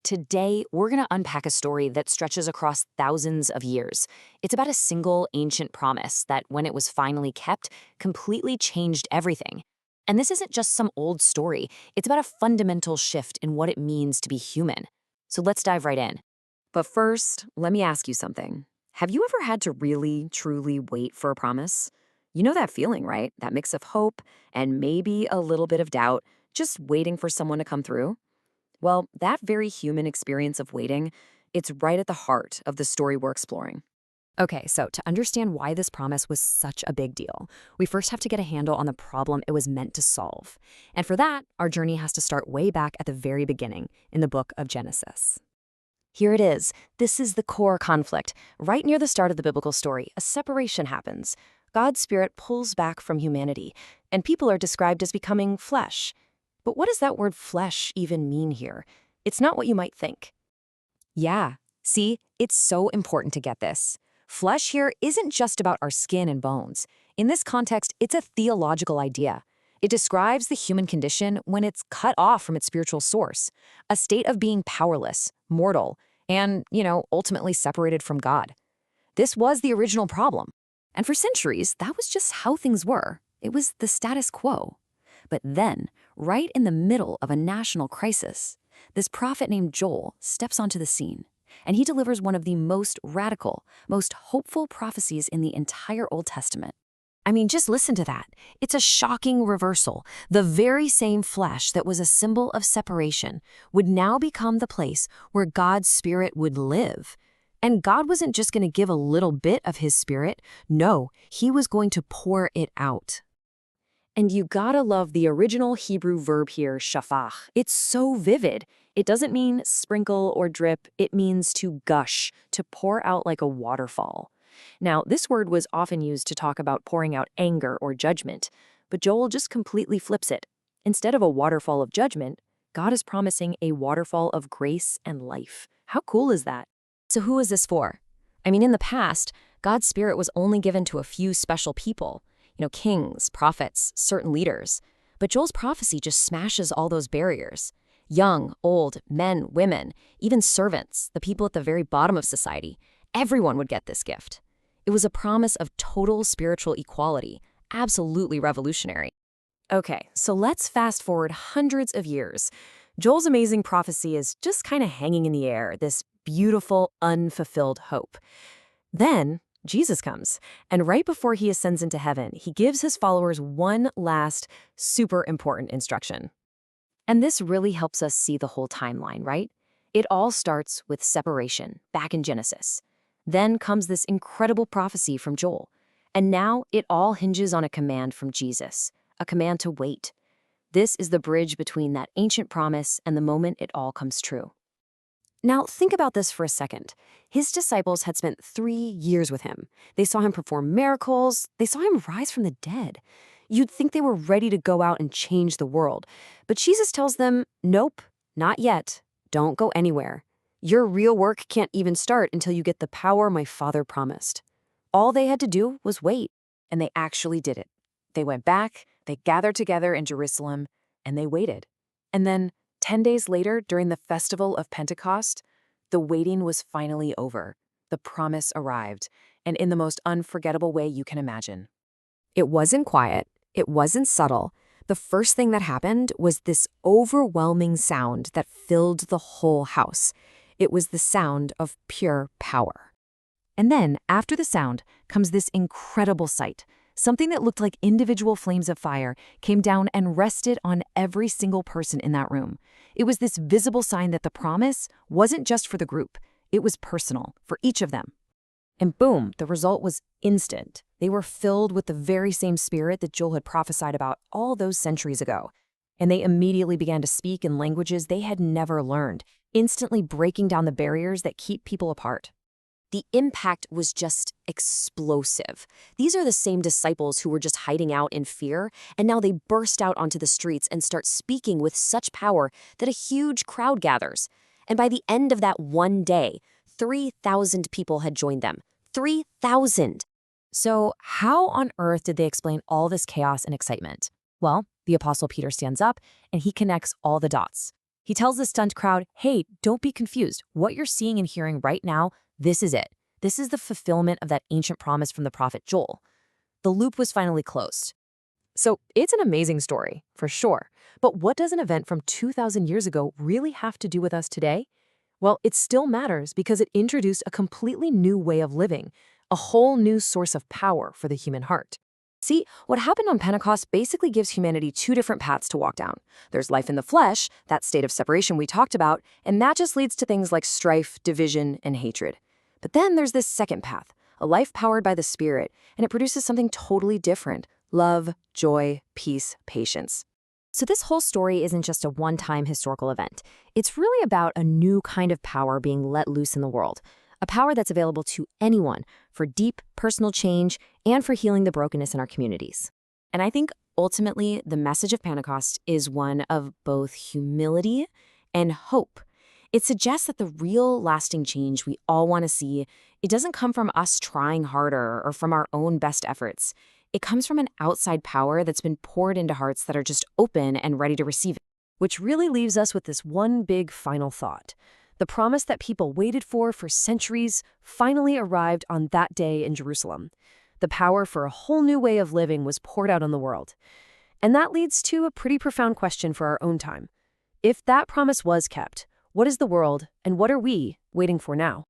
Today, we're going to unpack a story that stretches across thousands of years. It's about a single ancient promise that, when it was finally kept, completely changed everything. And this isn't just some old story. It's about a fundamental shift in what it means to be human. So let's dive right in. But first, let me ask you something. Have you ever had to really, truly wait for a promise? You know that feeling, right? That mix of hope and maybe a little bit of doubt, just waiting for someone to come through? Well, that very human experience of waiting, it's right at the heart of the story we're exploring. Okay, so to understand why this promise was such a big deal, we first have to get a handle on the problem it was meant to solve. And for that, our journey has to start way back at the very beginning, in the book of Genesis. Here it is. This is the core conflict. Right near the start of the biblical story, a separation happens. God's spirit pulls back from humanity, and people are described as becoming flesh. But what does that word flesh even mean here? It's not what you might think. Yeah, see, it's so important to get this. Flesh here isn't just about our skin and bones. In this context, it's a theological idea. It describes the human condition when it's cut off from its spiritual source, a state of being powerless, mortal, and, ultimately separated from God. This was the original problem. And for centuries, that was just how things were. It was the status quo. But then, right in the middle of a national crisis, this prophet named Joel steps onto the scene, and he delivers one of the most radical, most hopeful prophecies in the entire Old Testament. I mean, just listen to that. It's a shocking reversal. The very same flesh that was a symbol of separation would now become the place where God's Spirit would live. And God wasn't just going to give a little bit of his Spirit. No, he was going to pour it out. And you gotta love the original Hebrew verb here, shafach. It's so vivid. It doesn't mean sprinkle or drip. It means to gush, to pour out like a waterfall. Now, this word was often used to talk about pouring out anger or judgment, but Joel just completely flips it. Instead of a waterfall of judgment, God is promising a waterfall of grace and life. How cool is that? So who is this for? I mean, in the past, God's Spirit was only given to a few special people. Kings, prophets, certain leaders. But Joel's prophecy just smashes all those barriers. Young, old, men, women, even servants, the people at the very bottom of society, everyone would get this gift. It was a promise of total spiritual equality, absolutely revolutionary. Okay, so let's fast forward hundreds of years. Joel's amazing prophecy is just kind of hanging in the air, this beautiful, unfulfilled hope. Then Jesus comes, and right before he ascends into heaven, he gives his followers one last, super important instruction. And this really helps us see the whole timeline, right? It all starts with separation, back in Genesis. Then comes this incredible prophecy from Joel. And now it all hinges on a command from Jesus, a command to wait. This is the bridge between that ancient promise and the moment it all comes true. Now, think about this for a second. His disciples had spent 3 years with him. They saw him perform miracles. They saw him rise from the dead. You'd think they were ready to go out and change the world. But Jesus tells them, nope, not yet. Don't go anywhere. Your real work can't even start until you get the power my Father promised. All they had to do was wait, and they actually did it. They went back, they gathered together in Jerusalem, and they waited. And then 10 days later, during the festival of Pentecost, the waiting was finally over. The promise arrived, and in the most unforgettable way you can imagine. It wasn't quiet. It wasn't subtle. The first thing that happened was this overwhelming sound that filled the whole house. It was the sound of pure power. And then, after the sound, comes this incredible sight. Something that looked like individual flames of fire came down and rested on every single person in that room. It was this visible sign that the promise wasn't just for the group. It was personal, for each of them. And boom, the result was instant. They were filled with the very same spirit that Joel had prophesied about all those centuries ago. And they immediately began to speak in languages they had never learned, instantly breaking down the barriers that keep people apart. The impact was just explosive. These are the same disciples who were just hiding out in fear, and now they burst out onto the streets and start speaking with such power that a huge crowd gathers. And by the end of that one day, 3,000 people had joined them. 3,000! So how on earth did they explain all this chaos and excitement? Well, the Apostle Peter stands up and he connects all the dots. He tells the stunned crowd, hey, don't be confused. What you're seeing and hearing right now, this is it. This is the fulfillment of that ancient promise from the prophet Joel. The loop was finally closed. So it's an amazing story, for sure. But what does an event from 2,000 years ago really have to do with us today? Well, it still matters because it introduced a completely new way of living, a whole new source of power for the human heart. See, what happened on Pentecost basically gives humanity two different paths to walk down. There's life in the flesh, that state of separation we talked about, and that just leads to things like strife, division, and hatred. But then there's this second path, a life powered by the Spirit, and it produces something totally different: love, joy, peace, patience. So this whole story isn't just a one-time historical event. It's really about a new kind of power being let loose in the world, a power that's available to anyone for deep personal change and for healing the brokenness in our communities. And I think ultimately the message of Pentecost is one of both humility and hope. It suggests that the real lasting change we all want to see, it doesn't come from us trying harder or from our own best efforts. It comes from an outside power that's been poured into hearts that are just open and ready to receive it. Which really leaves us with this one big final thought. The promise that people waited for centuries finally arrived on that day in Jerusalem. The power for a whole new way of living was poured out on the world. And that leads to a pretty profound question for our own time. If that promise was kept, what is the world and what are we waiting for now?